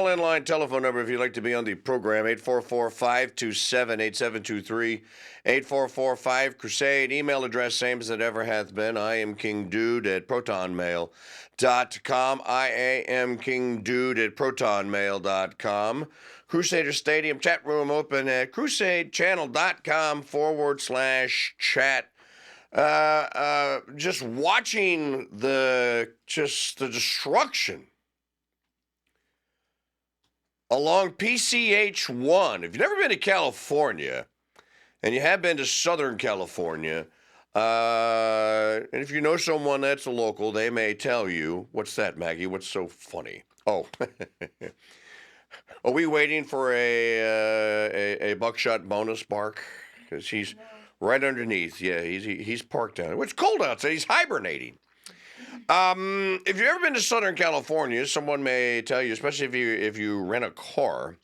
Call-in telephone number if you'd like to be on the program, 844-527-8723, 844-5-CRUSADE. Email address, same as it ever hath been. I am KingDude at protonmail.com. I am KingDude at protonmail.com. Crusader Stadium chat room open at crusadechannel.com/chat. Just watching the destruction along PCH1. If you've never been to California, and you have been to Southern California, and if you know someone that's a local, they may tell you, what's that, Maggie? What's so funny? Oh, are we waiting for a buckshot bonus bark? Because he's right underneath. Yeah, he's parked down there. It's cold outside. He's hibernating. If you've ever been to Southern California, someone may tell you, especially if you rent a car,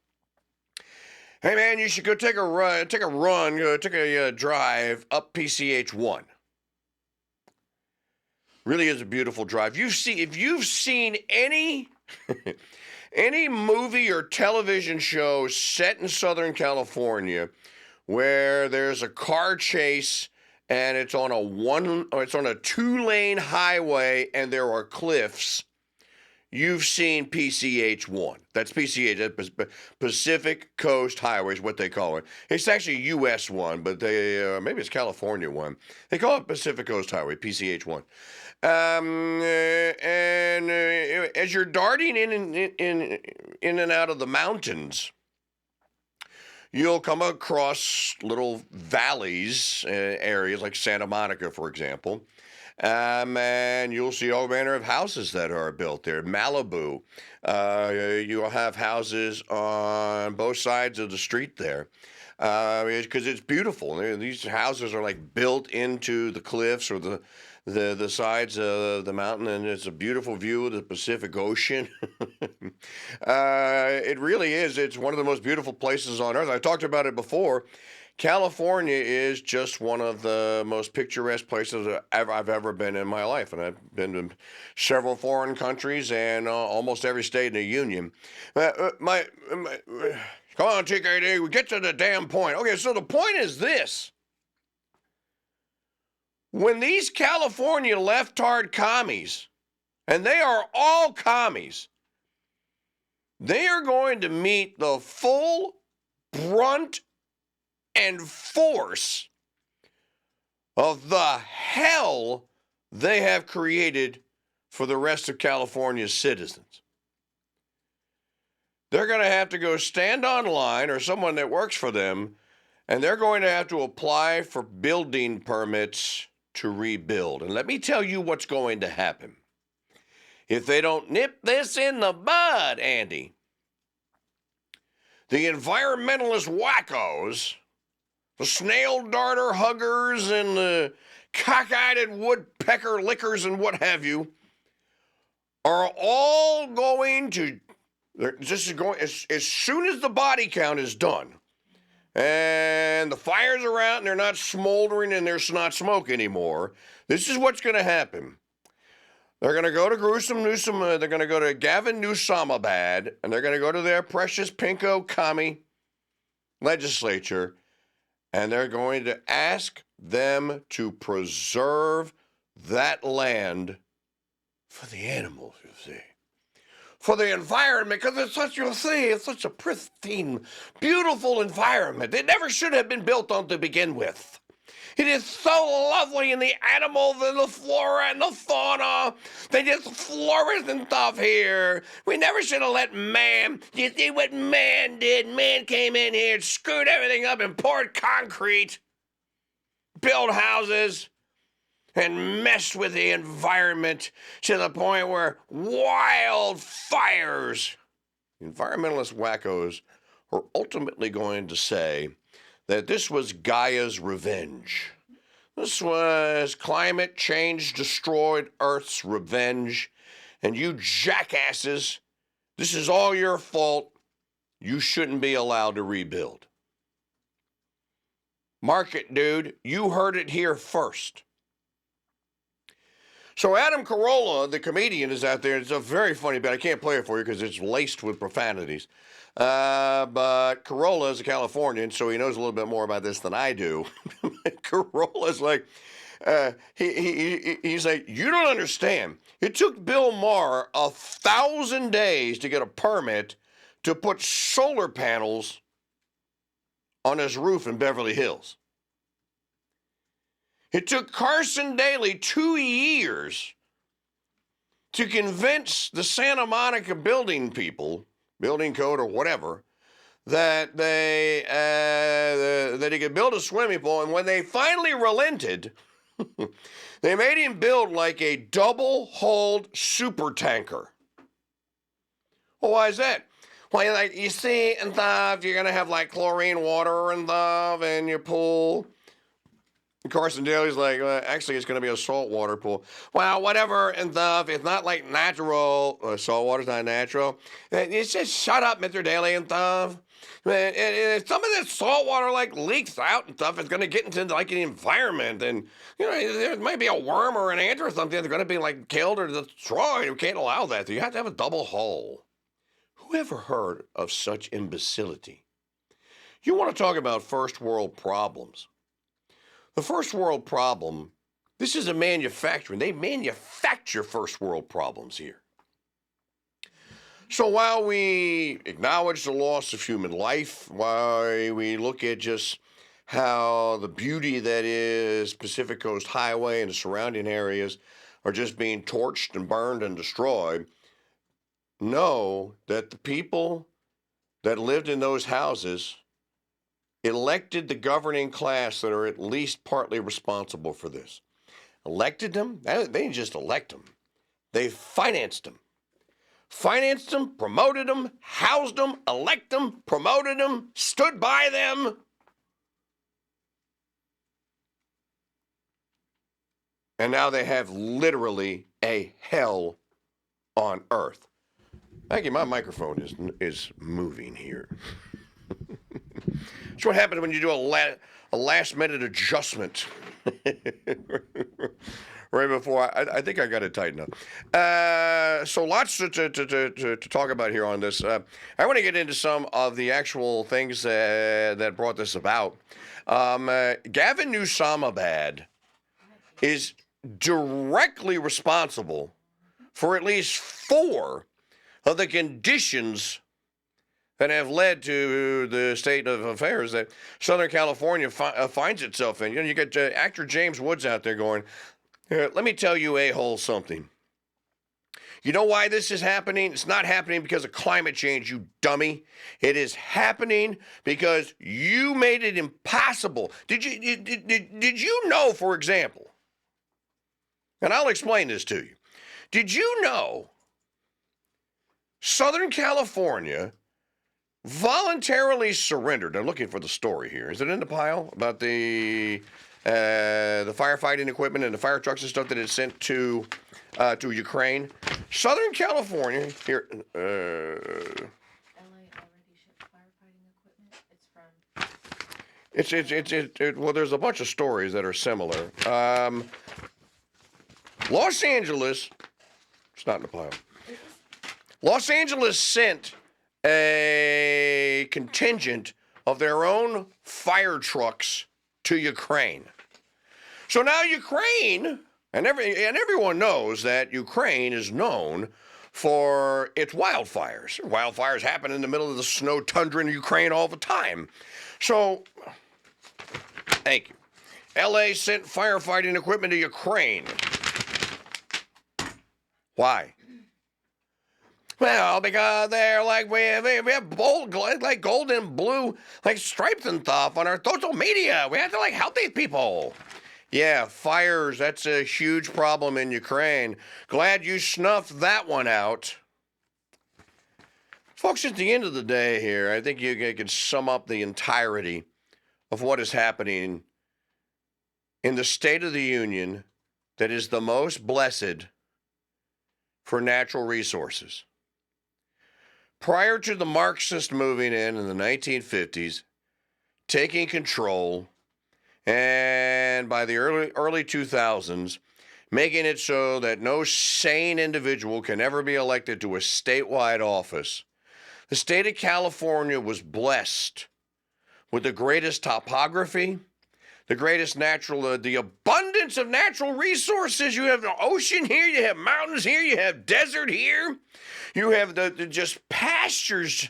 hey man, you should go take a drive up PCH1. Really is a beautiful drive. If you've seen any any movie or television show set in Southern California where there's a car chase and it's on a 2-lane highway and there are cliffs, you've seen PCH1. That's PCH, Pacific Coast Highway is what they call it. It's actually a U.S. one, but maybe it's California one. They call it Pacific Coast Highway, PCH1. And as you're darting in and out of the mountains, you'll come across little valleys, areas like Santa Monica, for example, and you'll see all manner of houses that are built there. Malibu, you'll have houses on both sides of the street there because it's beautiful. These houses are like built into the cliffs or the sides of the mountain, and it's a beautiful view of the Pacific Ocean. It really is. It's one of the most beautiful places on earth. I talked about it before. California is just one of the most picturesque places I've ever been in my life, and I've been to several foreign countries and almost every state in the union. Come on, TKD, we get to the damn point. Okay, so the point is this. When these California leftard commies, and they are all commies, they are going to meet the full brunt and force of the hell they have created for the rest of California's citizens. They're going to have to go stand online, or someone that works for them, and they're going to have to apply for building permits to rebuild. And let me tell you what's going to happen. If they don't nip this in the bud, Andy, the environmentalist wackos, the snail darter huggers and the cockeyed woodpecker lickers and what have you, are all going to, this is going, as soon as the body count is done, and the fires are out and they're not smoldering and there's not smoke anymore, this is what's going to happen. They're going to go to Newsome, they're going to go to Gavin Newsome, and they're going to go to their precious pinko commie legislature, and they're going to ask them to preserve that land for the animals, you see. For the environment, because it's such a pristine, beautiful environment. It never should have been built on to begin with. It is so lovely, and the animals and the flora and the fauna, they just flourish and stuff here. We never should have let man, you see what man did? Man came in here, screwed everything up and poured concrete, built houses, and messed with the environment to the point where wildfires, environmentalist wackos, are ultimately going to say that this was Gaia's revenge. This was climate change destroyed Earth's revenge. And you jackasses, this is all your fault. You shouldn't be allowed to rebuild. Mark it, dude. You heard it here first. So Adam Carolla, the comedian, is out there. It's a very funny bit. I can't play it for you because it's laced with profanities. But Carolla is a Californian, so he knows a little bit more about this than I do. Carolla's like, he's like, you don't understand. It took Bill Maher 1,000 days to get a permit to put solar panels on his roof in Beverly Hills. It took Carson Daly 2 years to convince the Santa Monica building people, building code or whatever, that that he could build a swimming pool. And when they finally relented, they made him build like a double-hulled super tanker. Well, why is that? Well, like you see, and stuff, you're gonna have like chlorine water and stuff in your pool. And Carson Daly's like, well, actually, it's going to be a saltwater pool. Well, whatever, and stuff. It's not like natural. Saltwater's not natural. It's just shut up, Mr. Daly, and stuff. And some of this saltwater like leaks out and stuff. It's going to get into like an environment, and there might be a worm or an ant or something that's going to be like killed or destroyed. We can't allow that. You have to have a double hull. Who ever heard of such imbecility? You want to talk about first world problems? The first world problem, this is a manufacturing. They manufacture first world problems here. So while we acknowledge the loss of human life, while we look at just how the beauty that is Pacific Coast Highway and the surrounding areas are just being torched and burned and destroyed, know that the people that lived in those houses elected the governing class that are at least partly responsible for this. Elected them? They didn't just elect them. They financed them. Financed them, promoted them, housed them, elected them, promoted them, stood by them. And now they have literally a hell on earth. Thank you, my microphone is moving here. That's what happens when you do a last-minute adjustment. Right before, I think I got it tightened up. So lots to talk about here on this. I want to get into some of the actual things that brought this about. Gavin Newsome is directly responsible for at least 4 of the conditions that have led to the state of affairs that Southern California finds itself in. You get actor James Woods out there going, let me tell you, a-hole, something. You know why this is happening? It's not happening because of climate change, you dummy. It is happening because you made it impossible. Did you know, for example, and I'll explain this to you. Did you know Southern California voluntarily surrendered? I'm looking for the story here. Is it in the pile about the firefighting equipment and the fire trucks and stuff that it sent to Ukraine? Southern California here. LA already shipped firefighting equipment. Well, there's a bunch of stories that are similar. Los Angeles. It's not in the pile. Los Angeles sent a contingent of their own fire trucks to Ukraine. So now Ukraine, and everyone knows that Ukraine is known for its wildfires. Wildfires happen in the middle of the snow tundra in Ukraine all the time. So, thank you. LA sent firefighting equipment to Ukraine. Why? Well, because they're like, we have bold, like gold and blue, like stripes and stuff on our social media. We have to help these people. Yeah, fires, that's a huge problem in Ukraine. Glad you snuffed that one out. Folks, at the end of the day here, I think you can sum up the entirety of what is happening in the State of the Union that is the most blessed for natural resources. Prior to the Marxists moving in the 1950s, taking control, and by the early 2000s, making it so that no sane individual can ever be elected to a statewide office. The state of California was blessed with the greatest topography, the greatest natural, the abundance of natural resources. You have the ocean here, you have mountains here, you have desert here, you have the just pastures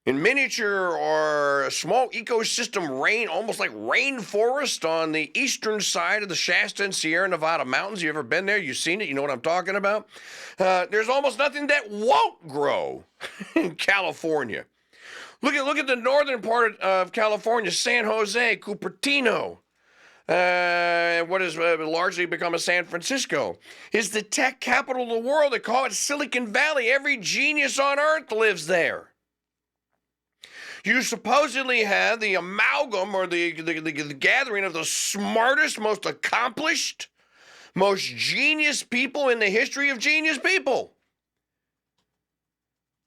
in miniature or a small ecosystem almost like rainforest on the eastern side of the Shasta and Sierra Nevada mountains. You ever been there? You've seen it? You know what I'm talking about? There's almost nothing that won't grow in California. Look at the northern part of California, San Jose, Cupertino. What has largely become a San Francisco is the tech capital of the world. They call it Silicon Valley. Every genius on earth lives there. You supposedly have the amalgam or the gathering of the smartest, most accomplished, most genius people in the history of genius people.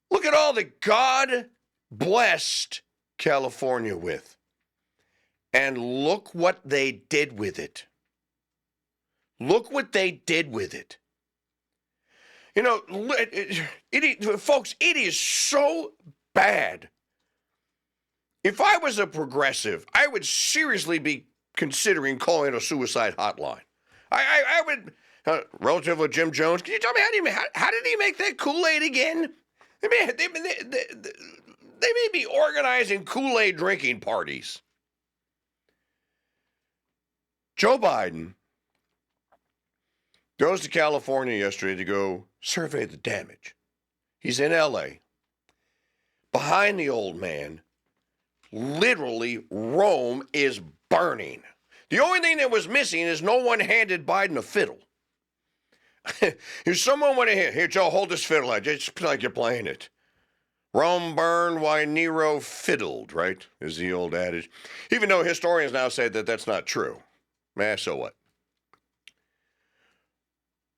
Look at all that God blessed California with. And look what they did with it. Look what they did with it. You know, folks, it is so bad. If I was a progressive, I would seriously be considering calling a suicide hotline. I would, relative to Jim Jones, can you tell me how did he make that Kool-Aid again? They may be organizing Kool-Aid drinking parties. Joe Biden goes to California yesterday to go survey the damage. He's in L.A. Behind the old man, literally, Rome is burning. The only thing that was missing is no one handed Biden a fiddle. If someone went ahead, here, Joe, hold this fiddle out, just like you're playing it. Rome burned while Nero fiddled, right, is the old adage. Even though historians now say that that's not true. So what?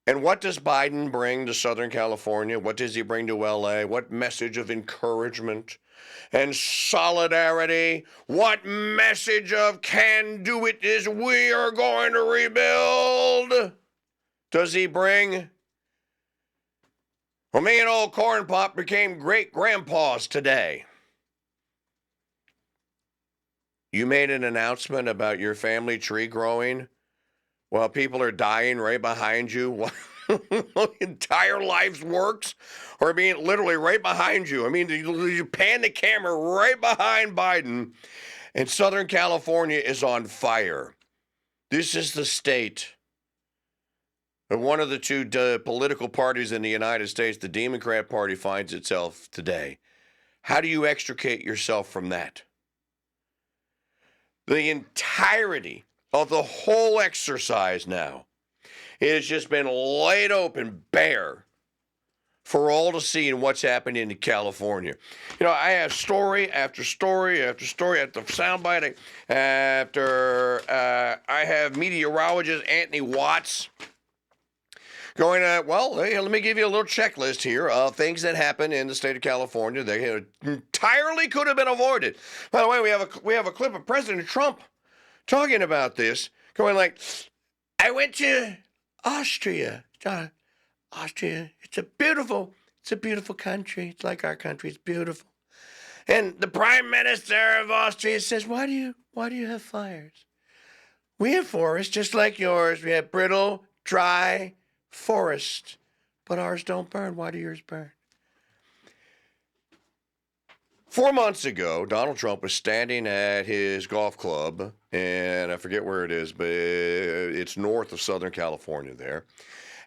And what does Biden bring to Southern California? What does he bring to L.A.? What message of encouragement and solidarity? What message of can do it is we are going to rebuild? Does he bring? Well, me and old Corn Pop became great grandpas today. You made an announcement about your family tree growing while people are dying right behind you. Entire life's works are being literally right behind you. I mean, you pan the camera right behind Biden, and Southern California is on fire. This is the state of one of the two political parties in the United States, the Democrat Party, finds itself today. How do you extricate yourself from that? The entirety of the whole exercise now has just been laid open bare for all to see in what's happening in California. You know, I have story after story after story after soundbite after I have meteorologist Anthony Watts going, hey, let me give you a little checklist here of things that happen in the state of California that entirely could have been avoided. By the way, we have a clip of President Trump talking about this, going like, I went to Austria. Austria, it's a beautiful country. It's like our country. It's beautiful. And the Prime Minister of Austria says, why do you have fires? We have forests just like yours. We have brittle, dry forest, but ours don't burn. Why do yours burn? 4 months ago, Donald Trump was standing at his golf club, and I forget where it is, but it's north of Southern California there,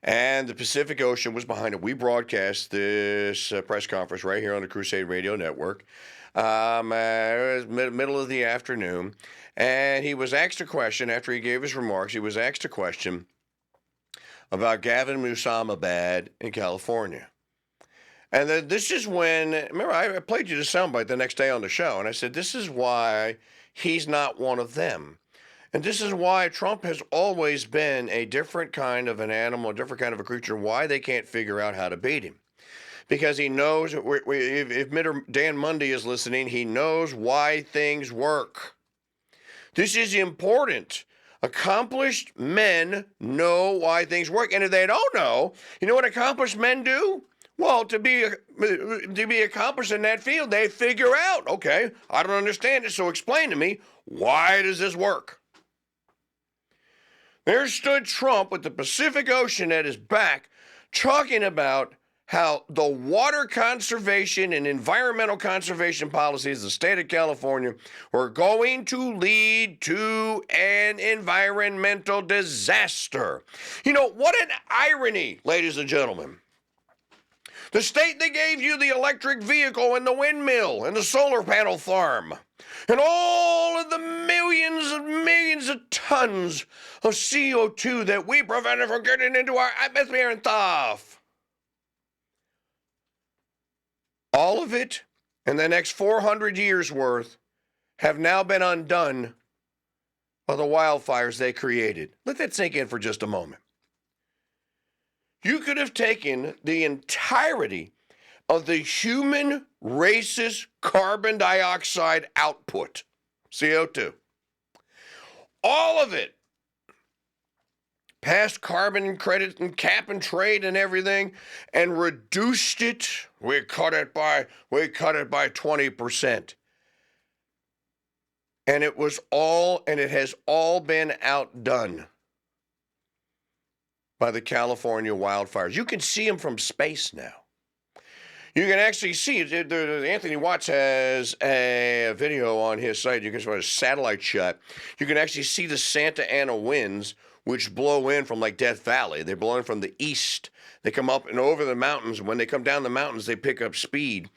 and the Pacific Ocean was behind it. We broadcast this press conference right here on the CRUSADE Radio Network. It was middle of the afternoon, and he was asked a question after he gave his remarks. He was asked a question about Gavin Newsome in California. And then this is when, remember, I played you the soundbite the next day on the show, and I said, this is why he's not one of them. And this is why Trump has always been a different kind of an animal, a different kind of a creature, why they can't figure out how to beat him. Because he knows, if Dan Mundy is listening, he knows why things work. This is important. Accomplished men know why things work. And if they don't know, you know what accomplished men do? Well, to be accomplished in that field, they figure out, okay, I don't understand it, so explain to me, why does this work? There stood Trump with the Pacific Ocean at his back, talking about how the water conservation and environmental conservation policies of the state of California were going to lead to an environmental disaster. You know, what an irony, ladies and gentlemen. The state that gave you the electric vehicle and the windmill and the solar panel farm and all of the millions and millions of tons of CO2 that we prevented from getting into our atmosphere and stuff. All of it, and the next 400 years worth, have now been undone by the wildfires they created. Let that sink in for just a moment. You could have taken the entirety of the human race's carbon dioxide output, CO2, all of it, past carbon credit and cap and trade and everything, and reduced it. We cut it by 20%. And it has all been outdone by the California wildfires. You can see them from space now. You can actually see it. Anthony Watts has a video on his site. You can see a satellite shot. You can actually see the Santa Ana winds, which blow in from like Death Valley. They blow in from the east. They come up and over the mountains. When they come down the mountains, they pick up speed.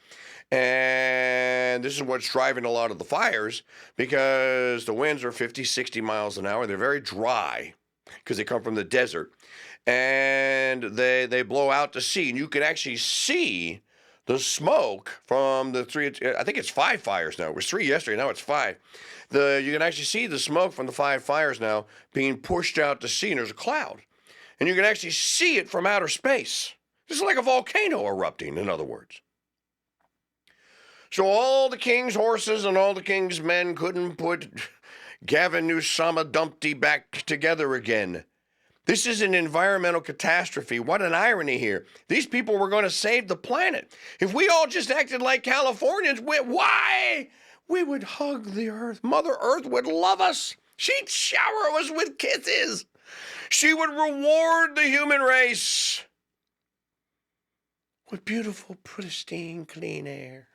And this is what's driving a lot of the fires, because the winds are 50, 60 miles an hour. They're very dry because they come from the desert. And they blow out to sea. And you can actually see the smoke from the three, I think it's 5 fires now. It was 3 yesterday, now it's 5. You can actually see the smoke from the 5 fires now being pushed out to sea, and there's a cloud. And you can actually see it from outer space. This is like a volcano erupting, in other words. So all the king's horses and all the king's men couldn't put Gavin Newsome Dumpty back together again. This is an environmental catastrophe. What an irony here. These people were going to save the planet. If we all just acted like Californians, why? We would hug the earth. Mother Earth would love us. She'd shower us with kisses. She would reward the human race with beautiful, pristine, clean air.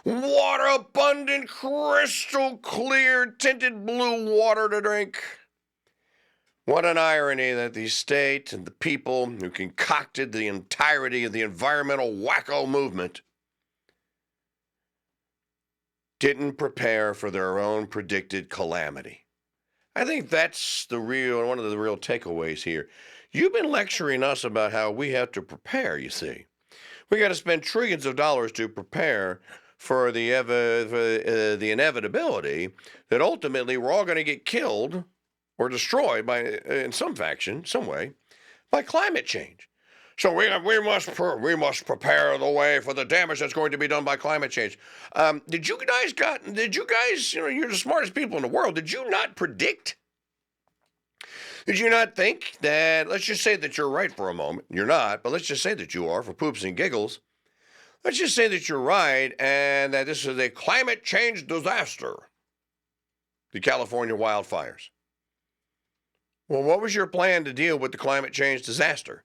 Water, abundant, crystal clear, tinted blue water to drink. What an irony that the state and the people who concocted the entirety of the environmental wacko movement didn't prepare for their own predicted calamity. I think that's one of the real takeaways here. You've been lecturing us about how we have to prepare, you see. We got to spend trillions of dollars to prepare for the inevitability that ultimately we're all going to get killed or destroyed in some fashion, some way, by climate change. So we must prepare the way for the damage that's going to be done by climate change. Did you guys, you're the smartest people in the world. Did you not predict? Did you not think that, let's just say that you're right for a moment. You're not, but let's just say that you are for poops and giggles. Let's just say that you're right and that this is a climate change disaster, the California wildfires. Well, what was your plan to deal with the climate change disaster?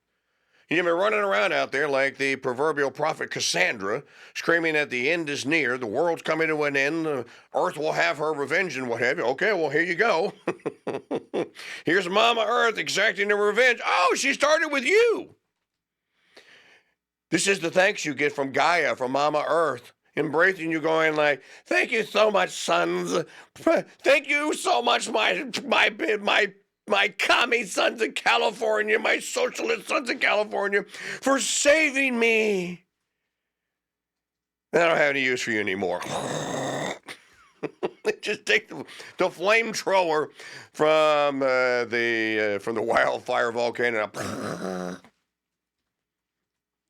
You've been running around out there like the proverbial prophet Cassandra, screaming that the end is near, the world's coming to an end, the earth will have her revenge and what have you. Okay, well, here you go. Here's Mama Earth exacting her revenge. Oh, she started with you. This is the thanks you get from Gaia, from Mama Earth, embracing you, going like, thank you so much, sons. Thank you so much, my commie sons of California, my socialist sons of California, for saving me. I don't have any use for you anymore. Just take the flamethrower from the wildfire volcano.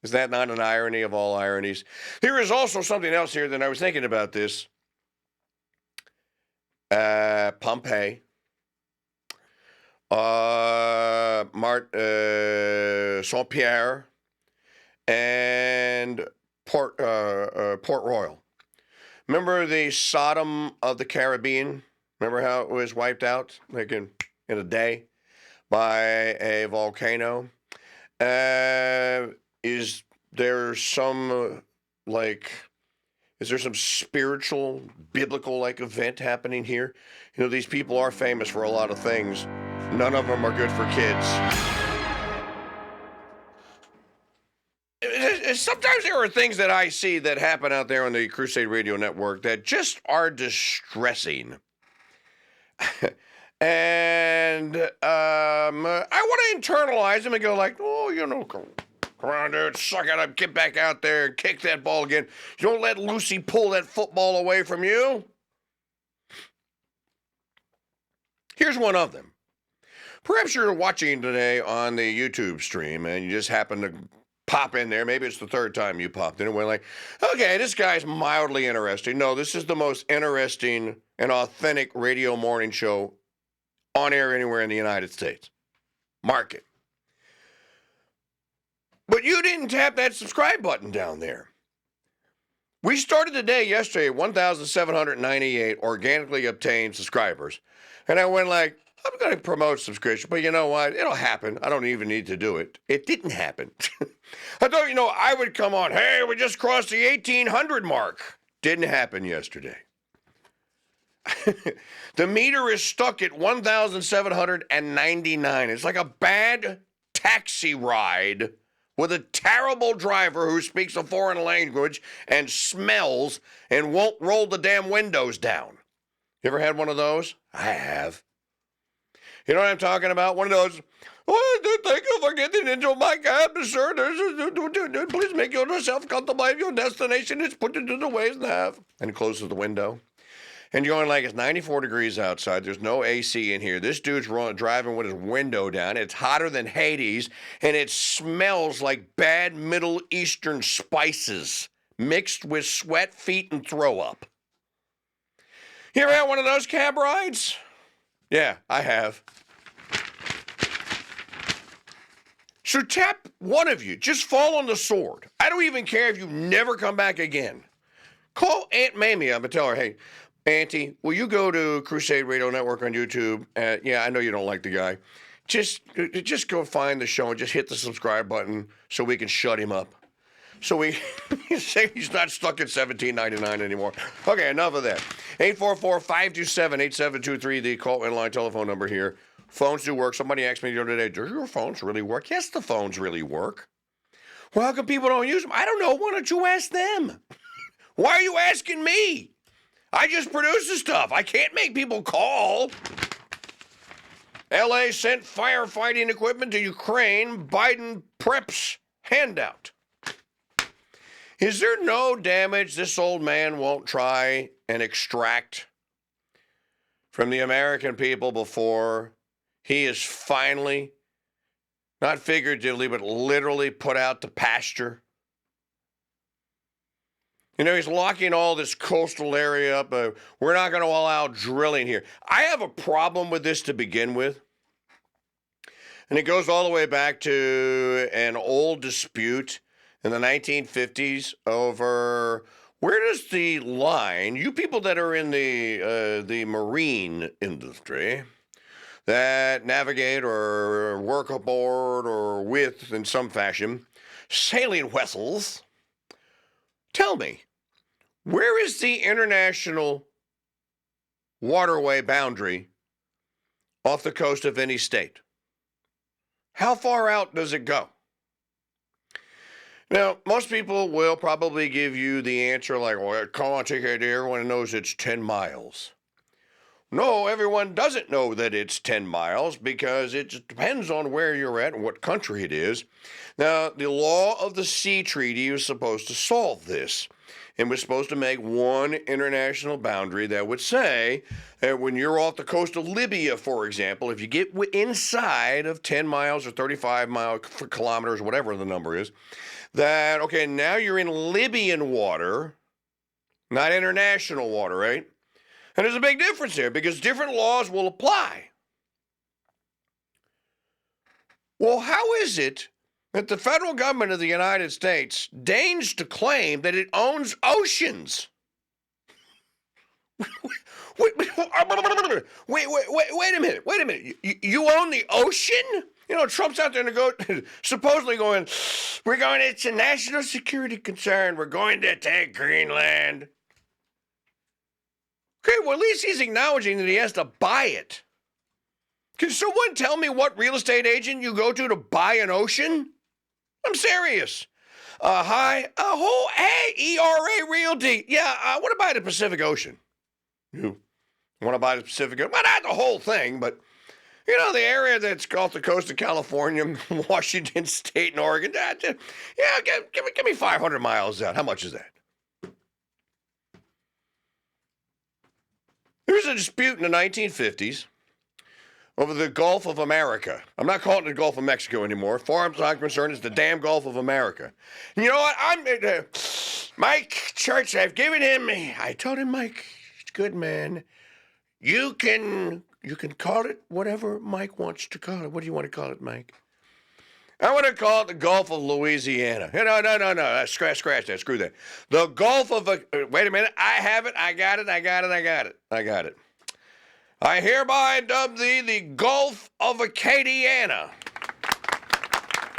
Is that not an irony of all ironies? There is also something else here that I was thinking about this. Pompeii. Saint Pierre, and Port Royal. Remember the Sodom of the Caribbean? Remember how it was wiped out like in a day by a volcano? Is there some is there some spiritual, biblical event happening here? You know, these people are famous for a lot of things. None of them are good for kids. Sometimes there are things that I see that happen out there on the Crusade Radio Network that just are distressing. And I want to internalize them and go come on, dude, suck it up, get back out there and kick that ball again. You don't let Lucy pull that football away from you. Here's one of them. Perhaps you're watching today on the YouTube stream and you just happen to pop in there. Maybe it's the third time you popped in and we're like, okay, this guy's mildly interesting. No, this is the most interesting and authentic radio morning show on air anywhere in the United States. Mark it. But you didn't tap that subscribe button down there. We started the day yesterday at 1,798 organically obtained subscribers. And I went I'm going to promote subscription, but you know what? It'll happen. I don't even need to do it. It didn't happen. I thought, I would come on. Hey, we just crossed the 1,800 mark. Didn't happen yesterday. The meter is stuck at 1,799. It's like a bad taxi ride with a terrible driver who speaks a foreign language and smells and won't roll the damn windows down. You ever had one of those? I have. You know what I'm talking about? One of those, thank you for getting into my cab, sir. Please make yourself comfortable at your destination. It's put into the ways and have. And it closes the window. And you're going it's 94 degrees outside. There's no AC in here. This dude's driving with his window down. It's hotter than Hades, and it smells like bad Middle Eastern spices mixed with sweat, feet, and throw up. You ever had one of those cab rides? Yeah, I have. So tap one of you. Just fall on the sword. I don't even care if you never come back again. Call Aunt Mamie up and tell her, hey, Auntie, will you go to Crusade Radio Network on YouTube? Yeah, I know you don't like the guy. Just go find the show and just hit the subscribe button so we can shut him up. So we say he's not stuck at $17.99 anymore. Okay, enough of that. 844-527-8723, the call-in line telephone number here. Phones do work. Somebody asked me the other day, do your phones really work? Yes, the phones really work. Well, how come people don't use them? I don't know. Why don't you ask them? Why are you asking me? I just produce the stuff. I can't make people call. L.A. sent firefighting equipment to Ukraine. Biden preps handout. Is there no damage this old man won't try and extract from the American people before he is finally, not figuratively, but literally put out to pasture? He's locking all this coastal area up. We're not going to allow drilling here. I have a problem with this to begin with. And it goes all the way back to an old dispute in the 1950s over where does the line, you people that are in the marine industry that navigate or work aboard or with, in some fashion, sailing vessels, tell me, where is the international waterway boundary off the coast of any state? How far out does it go? Now, most people will probably give you the answer well, come on, take it. Everyone knows it's 10 miles. No, everyone doesn't know that it's 10 miles because it just depends on where you're at and what country it is. Now, the law of the sea treaty was supposed to solve this and was supposed to make one international boundary that would say that when you're off the coast of Libya, for example, if you get inside of 10 miles or 35 kilometers, whatever the number is, that, okay, now you're in Libyan water, not international water, right? And there's a big difference there because different laws will apply. Well, how is it that the federal government of the United States deigns to claim that it owns oceans? Wait a minute. You own the ocean? You know, Trump's out there supposedly going, it's a national security concern. We're going to take Greenland. Okay, well, at least he's acknowledging that he has to buy it. Can someone tell me what real estate agent you go to buy an ocean? I'm serious. Hey, ERA Realty. Yeah, I want to buy the Pacific Ocean. You want to buy the Pacific Ocean? Well, not the whole thing, but, you know, the area that's off the coast of California, Washington State, and Oregon. Yeah, give me 500 miles out. How much is that? There was a dispute in the 1950s over the Gulf of America. I'm not calling it the Gulf of Mexico anymore. As far as I'm concerned, it's the damn Gulf of America. And you know what? Mike Church, I told him, Mike, it's good, man. You can call it whatever Mike wants to call it. What do you want to call it, Mike? I want to call it the Gulf of Louisiana. No. Scratch that. Screw that. The Gulf of... wait a minute. I have it. I got it. I hereby dub thee the Gulf of Acadiana.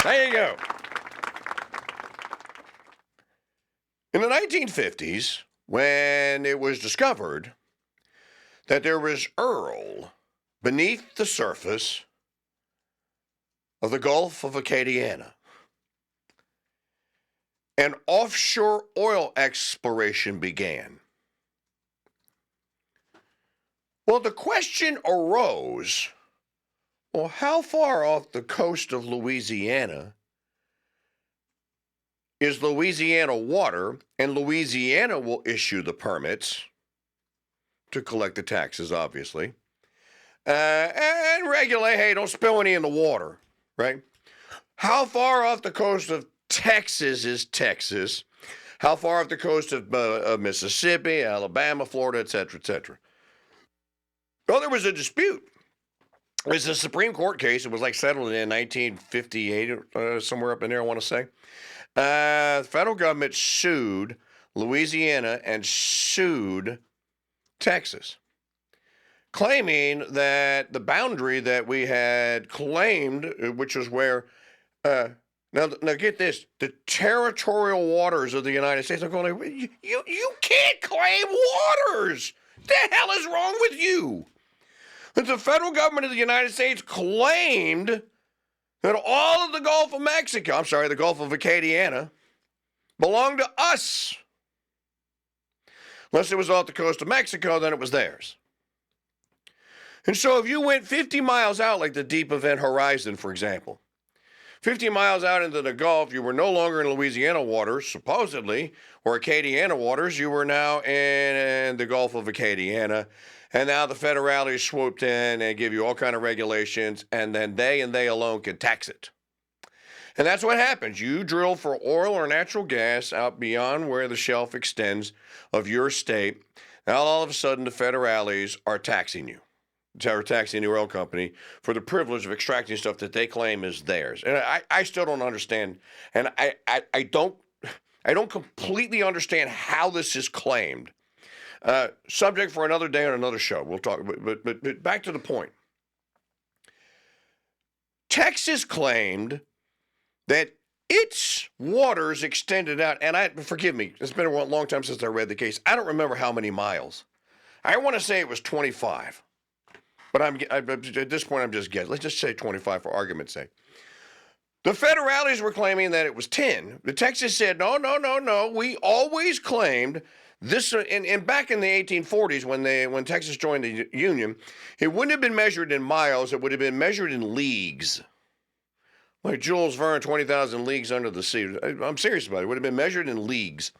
There you go. In the 1950s, when it was discovered that there was oil beneath the surface of the Gulf of Acadiana, and offshore oil exploration began. Well, the question arose, well, how far off the coast of Louisiana is Louisiana water, and Louisiana will issue the permits to collect the taxes, obviously, and regulate, hey, don't spill any in the water, right? How far off the coast of Texas is Texas? How far off the coast of Mississippi, Alabama, Florida, et cetera? Well, there was a dispute. It was a Supreme Court case. It was like settled in 1958, somewhere up in there, I want to say. The federal government sued Louisiana and sued Texas, claiming that the boundary that we had claimed, which was where, now get this, the territorial waters of the United States. I'm going, you can't claim waters. The hell is wrong with you? That the federal government of the United States claimed that all of the Gulf of Mexico, the Gulf of Acadiana, belonged to us. Unless it was off the coast of Mexico, then it was theirs. And so if you went 50 miles out, like the Deep Event Horizon, for example, 50 miles out into the Gulf, you were no longer in Louisiana waters, supposedly, or Acadiana waters. You were now in the Gulf of Acadiana. And now the federalities swooped in and give you all kind of regulations, and then they and they alone can tax it. And that's what happens. You drill for oil or natural gas out beyond where the shelf extends of your state. Now all of a sudden the federalities are taxing you. They're taxing the oil company for the privilege of extracting stuff that they claim is theirs. And I still don't understand. And I don't completely understand how this is claimed. Subject for another day on another show. We'll talk, but back to the point. Texas claimed that its waters extended out, and forgive me, it's been a long time since I read the case. I don't remember how many miles. I want to say it was 25, but at this point I'm just guessing. Let's just say 25 for argument's sake. The federalities were claiming that it was 10. The Texas said, no. We always claimed this, and back in the 1840s when Texas joined the Union, it wouldn't have been measured in miles. It would have been measured in leagues. Like Jules Verne, 20,000 Leagues Under the Sea. I'm serious about it. It would have been measured in leagues.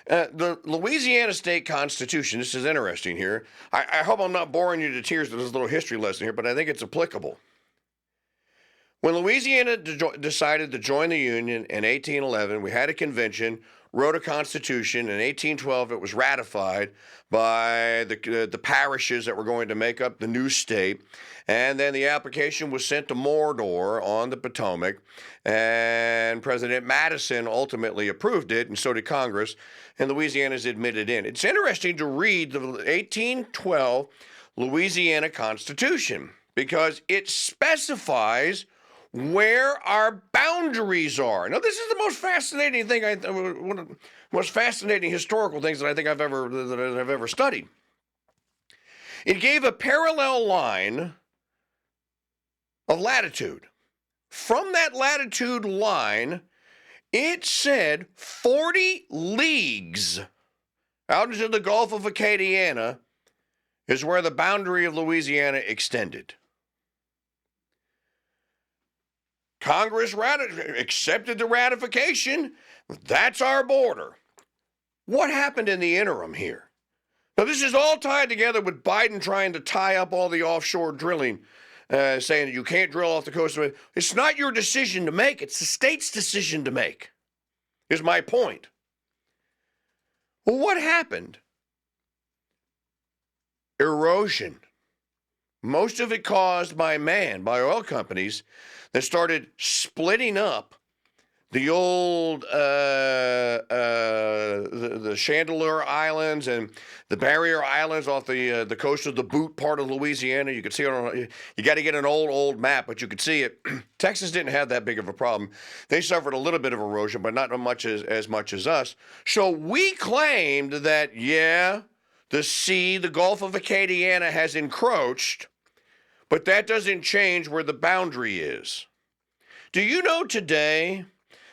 The Louisiana State Constitution, this is interesting here. I hope I'm not boring you to tears with this little history lesson here, but I think it's applicable. When Louisiana decided to join the Union in 1811, we had a convention. wrote a constitution. In 1812, it was ratified by the parishes that were going to make up the new state. And then the application was sent to Mordor on the Potomac, and President Madison ultimately approved it, and so did Congress, and Louisiana's admitted in. It's interesting to read the 1812 Louisiana Constitution because it specifies where our boundaries are. Now, this is the most fascinating thing, one of the most fascinating historical things that I think I've ever studied. It gave a parallel line of latitude. From that latitude line, it said 40 leagues out into the Gulf of Acadiana is where the boundary of Louisiana extended. Congress accepted the ratification. That's our border. What happened in the interim here? Now, this is all tied together with Biden trying to tie up all the offshore drilling, saying that you can't drill off the coast of it. It's not your decision to make. It's the state's decision to make, is my point. Well, what happened? Erosion. Most of it caused by man, by oil companies that started splitting up the old the Chandeleur Islands and the Barrier Islands off the coast of the Boot part of Louisiana. You can see it on. You got to get an old map, but you could see it. Texas didn't have that big of a problem. They suffered a little bit of erosion, but not much as much as us. So we claimed that the sea, the Gulf of Acadiana, has encroached, but that doesn't change where the boundary is. Do you know today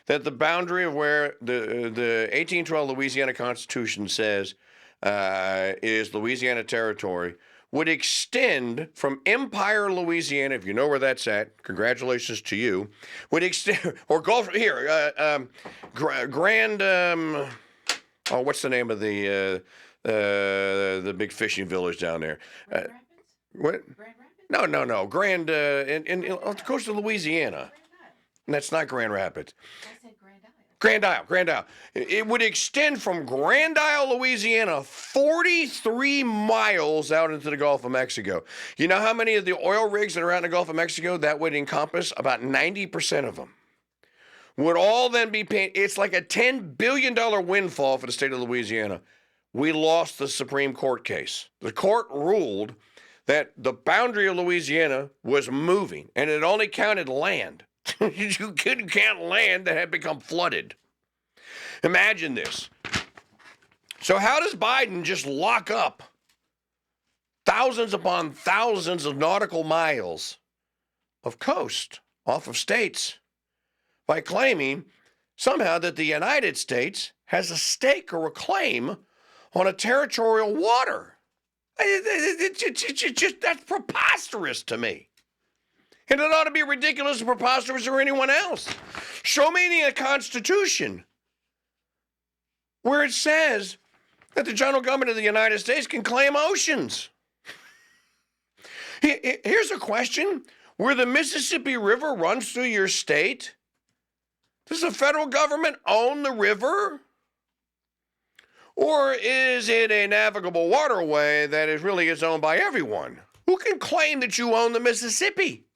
that the boundary of where the 1812 Louisiana Constitution says is Louisiana territory would extend from Empire, Louisiana, if you know where that's at, congratulations to you, would extend, or Gulf, here, Grand, what's the name of the big fishing village down there? Grand Rapids? What? Grand Rapids? No. Grand, off the coast of Louisiana. And that's not Grand Rapids. I said Grand Isle. Grand Isle. It would extend from Grand Isle, Louisiana, 43 miles out into the Gulf of Mexico. You know how many of the oil rigs that are out in the Gulf of Mexico that would encompass? About 90% of them would all then be paid. It's like a $10 billion windfall for the state of Louisiana. We lost the Supreme Court case. The court ruled that the boundary of Louisiana was moving, and it only counted land. You couldn't count land that had become flooded. Imagine this. So how does Biden just lock up thousands upon thousands of nautical miles of coast off of states by claiming somehow that the United States has a stake or a claim on a territorial water? That's preposterous to me. And it ought to be ridiculous and preposterous for anyone else. Show me in the Constitution where it says that the general government of the United States can claim oceans. Here's a question. Where the Mississippi River runs through your state, does the federal government own the river? Or is it a navigable waterway that is owned by everyone? Who can claim that you own the Mississippi?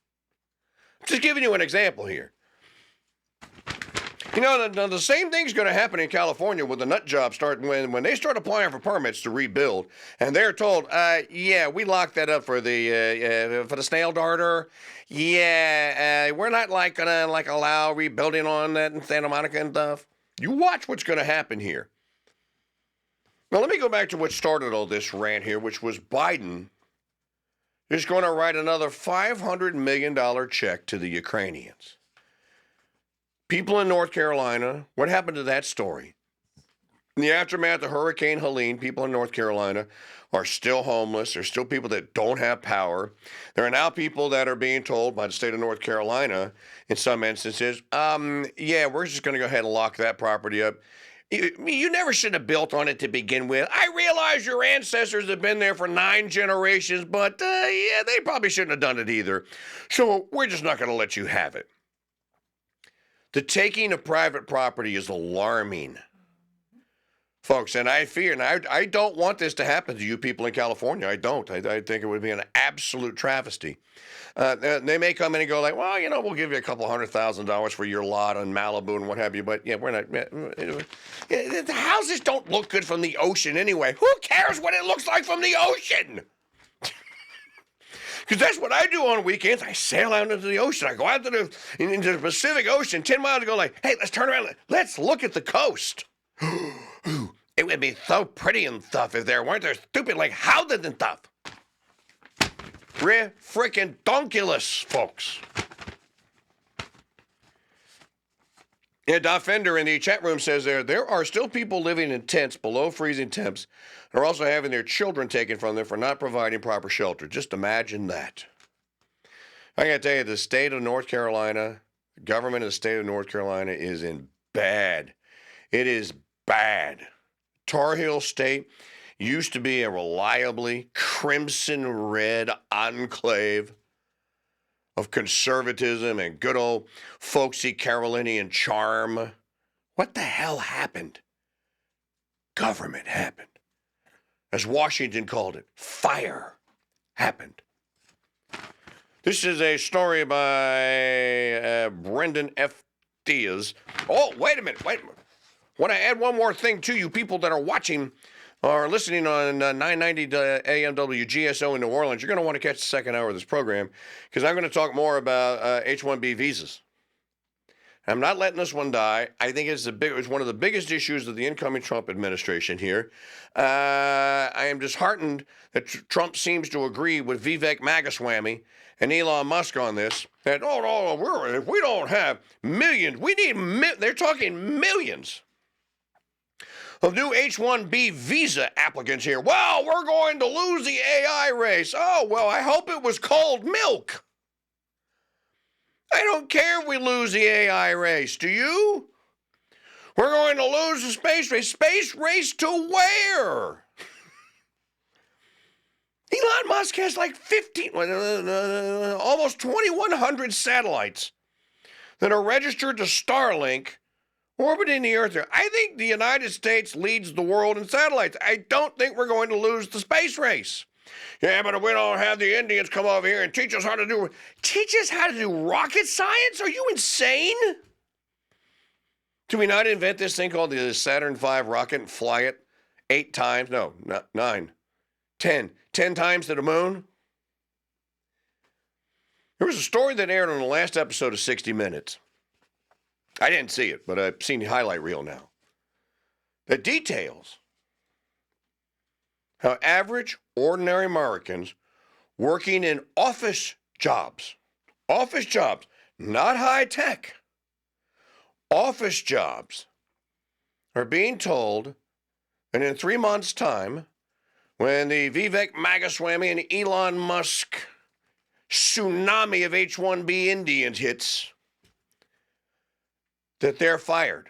Just giving you an example here. You know, the same thing's going to happen in California with the nut job starting when they start applying for permits to rebuild, and they're told, we locked that up for the snail darter. We're not gonna allow rebuilding on that in Santa Monica and stuff. You watch what's going to happen here. Now let me go back to what started all this rant here, which was Biden is going to write another $500 million check to the Ukrainians. People in North Carolina, what happened to that story? In the aftermath of Hurricane Helene, people in North Carolina are still homeless. There's still people that don't have power. There are now people that are being told by the state of North Carolina, in some instances, we're just going to go ahead and lock that property up. You never should have built on it to begin with. I realize your ancestors have been there for 9 generations, but they probably shouldn't have done it either. So we're just not going to let you have it. The taking of private property is alarming. folks, and I fear, and I don't want this to happen to you people in California. I don't. I think it would be an absolute travesty. They may come in and go like, well, we'll give you a couple $100,000 for your lot on Malibu and what have you, but yeah, we're not. The houses don't look good from the ocean anyway. Who cares what it looks like from the ocean? Because that's what I do on weekends. I sail out into the ocean. I go out into the Pacific Ocean, 10 miles, and go like, hey, let's turn around. Let's look at the coast. It would be so pretty and stuff if there weren't there stupid like houses and stuff. Freaking donkulous, folks. Yeah, Defender in the chat room says there are still people living in tents below freezing temps and are also having their children taken from them for not providing proper shelter. Just imagine that. I got to tell you, the state of North Carolina, the government of the state of North Carolina is in bad. It is bad. Tar Heel State used to be a reliably crimson red enclave of conservatism and good old folksy Carolinian charm. What the hell happened? Government happened. As Washington called it, fire happened. This is a story by Brendan F. Diaz. Oh, wait a minute. Want to add one more thing to you people that are watching or listening on 990 AM WGSO in New Orleans. You're going to want to catch the second hour of this program because I'm going to talk more about H-1B visas. I'm not letting this one die. I think it's one of the biggest issues of the incoming Trump administration here. I am disheartened that Trump seems to agree with Vivek Magaswamy and Elon Musk on this. That, if we don't have millions, we need, they're talking millions of new H-1B visa applicants here. Well, we're going to lose the AI race. Oh, well, I hope it was cold milk. I don't care if we lose the AI race. Do you? We're going to lose the space race. Space race to where? Elon Musk has like almost 2,100 satellites that are registered to Starlink orbiting the Earth. I think the United States leads the world in satellites. I don't think we're going to lose the space race. Yeah, but if we don't have the Indians come over here and teach us how to do rocket science? Are you insane? Do we not invent this thing called the Saturn V rocket and fly it 8 times? No, not 9, 10 times to the moon? There was a story that aired on the last episode of 60 Minutes. I didn't see it, but I've seen the highlight reel now. That details how average, ordinary Americans working in office jobs, not high tech, office jobs, are being told that in 3 months' time, when the Vivek Magaswamy and Elon Musk tsunami of H-1B Indians hits, that they're fired.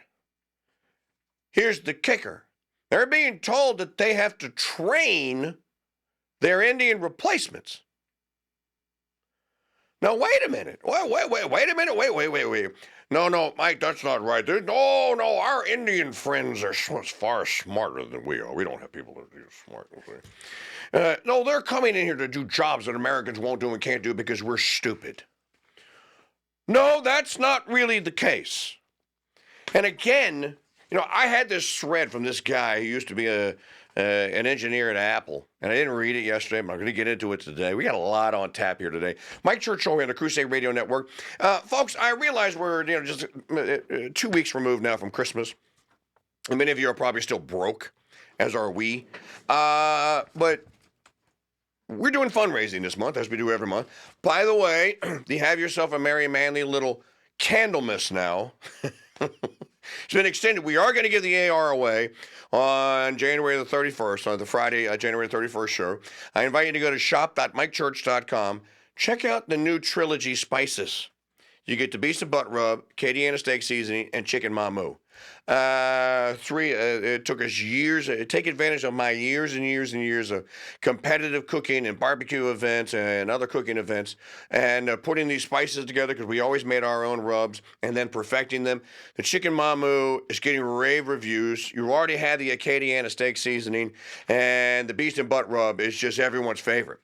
Here's the kicker. They're being told that they have to train their Indian replacements. Now, wait a minute. Wait a minute. Wait. No, Mike, that's not right. No, our Indian friends are far smarter than we are. We don't have people that are smart. No, they're coming in here to do jobs that Americans won't do and can't do because we're stupid. No, that's not really the case. And again, I had this thread from this guy who used to be an engineer at Apple, and I didn't read it yesterday, but I'm going to get into it today. We got a lot on tap here today. Mike Church Show here on the CRUSADE Radio Network. Folks, I realize we're just 2 weeks removed now from Christmas, and many of you are probably still broke, as are we. But we're doing fundraising this month, as we do every month. By the way, you have yourself a merry, manly little Candlemas now. It's been extended. We are going to give the AR away on January the 31st, on the Friday, January 31st show. I invite you to go to shop.mikechurch.com. Check out the new trilogy spices. You get the Beast of Butt Rub, Katie Anna Steak Seasoning, and Chicken Mamu. It took us years to take advantage of my years and years and years of competitive cooking and barbecue events and other cooking events, and putting these spices together because we always made our own rubs and then perfecting them. The Chicken Mamu is getting rave reviews. You already had the Acadiana steak seasoning, and the Beast and Butt Rub is just everyone's favorite.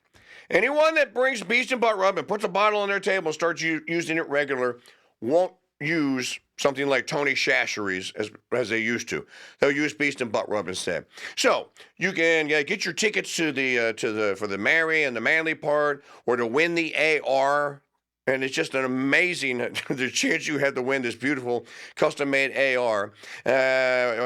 Anyone that brings Beast and Butt Rub and puts a bottle on their table and starts using it regular won't use something like Tony Chachere's as they used to. They'll use Beast and Butt Rub instead. So you can get your tickets for the Mary and the Manly part, or to win the AR. And it's just an amazing the chance you had to win this beautiful custom-made AR.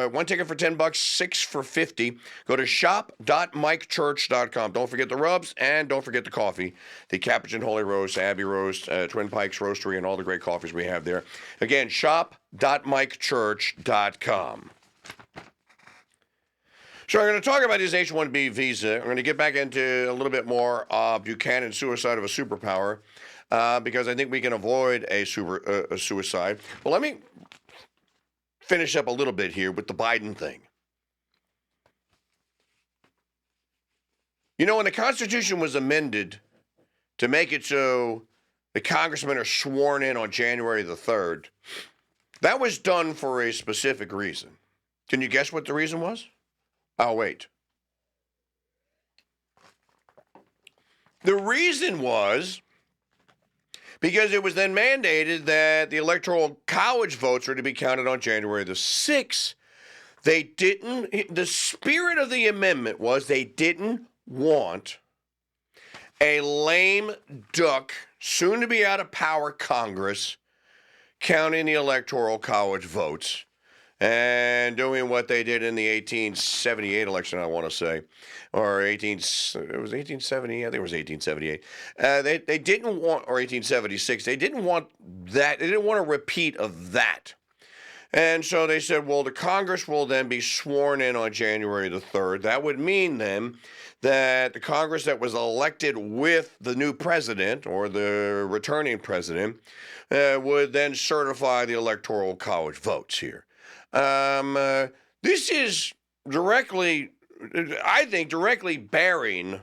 One ticket for $10, 6 for $50. Go to shop.mikechurch.com. Don't forget the rubs, and don't forget the coffee. The Capuchin Holy Roast, Abbey Roast, Twin Pikes Roastery, and all the great coffees we have there. Again, shop.mikechurch.com. So I'm going to talk about this H-1B visa. I'm going to get back into a little bit more Buchanan suicide of a superpower. Because I think we can avoid a suicide. Well, let me finish up a little bit here with the Biden thing. You know, when the Constitution was amended to make it so the congressmen are sworn in on January the 3rd, that was done for a specific reason. Can you guess what the reason was? I'll wait. The reason was because it was then mandated that the Electoral College votes are to be counted on January the 6th. The spirit of the amendment was they didn't want a lame duck, soon to be out of power Congress, counting the Electoral College votes and doing what they did in the 1878 election, I want to say, or it was 1870, I think it was 1878. They didn't want, or 1876, they didn't want that, they didn't want a repeat of that. And so they said, well, the Congress will then be sworn in on January the 3rd. That would mean then that the Congress that was elected with the new president or the returning president would then certify the Electoral College votes here. This is directly bearing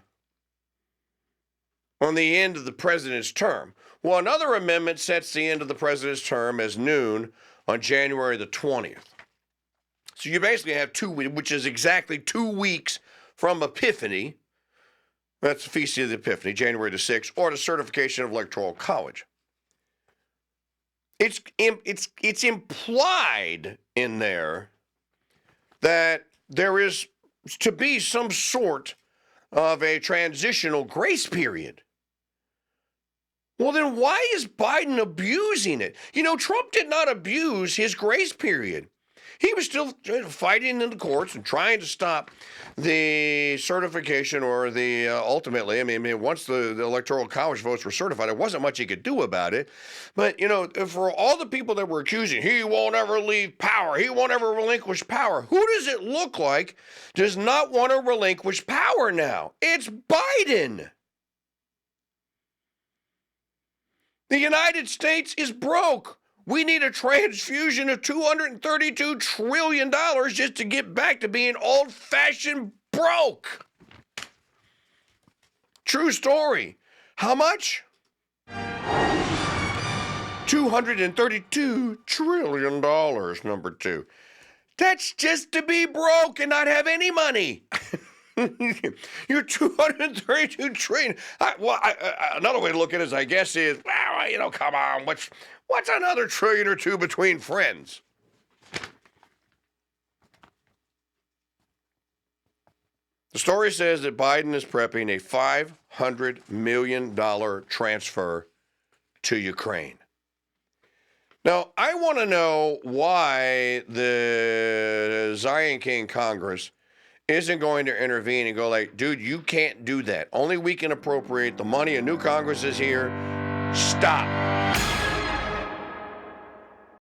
on the end of the president's term. Well, another amendment sets the end of the president's term as noon on January the 20th. So you basically have 2 weeks, which is exactly 2 weeks from Epiphany. That's the Feast of the Epiphany, January the 6th, or the certification of Electoral College. It's implied in there that there is to be some sort of a transitional grace period. Well, then why is Biden abusing it? You know, Trump did not abuse his grace period. He was still fighting in the courts and trying to stop the certification or the ultimately, I mean, once the Electoral College votes were certified, there wasn't much he could do about it. But, you know, for all the people that were accusing, he won't ever leave power, he won't ever relinquish power, who does it look like does not want to relinquish power now? It's Biden. The United States is broke. We need a transfusion of $232 trillion just to get back to being old-fashioned broke. True story. How much? $232 trillion, number 2. That's just to be broke and not have any money. You're $232 trillion. Another way to look at it, is, I guess, is, well, you know, come on, what's another trillion or two between friends? The story says that Biden is prepping a $500 million transfer to Ukraine. Now, I want to know why the Zion King Congress isn't going to intervene and go like, dude, you can't do that. Only we can appropriate the money. A new Congress is here. Stop.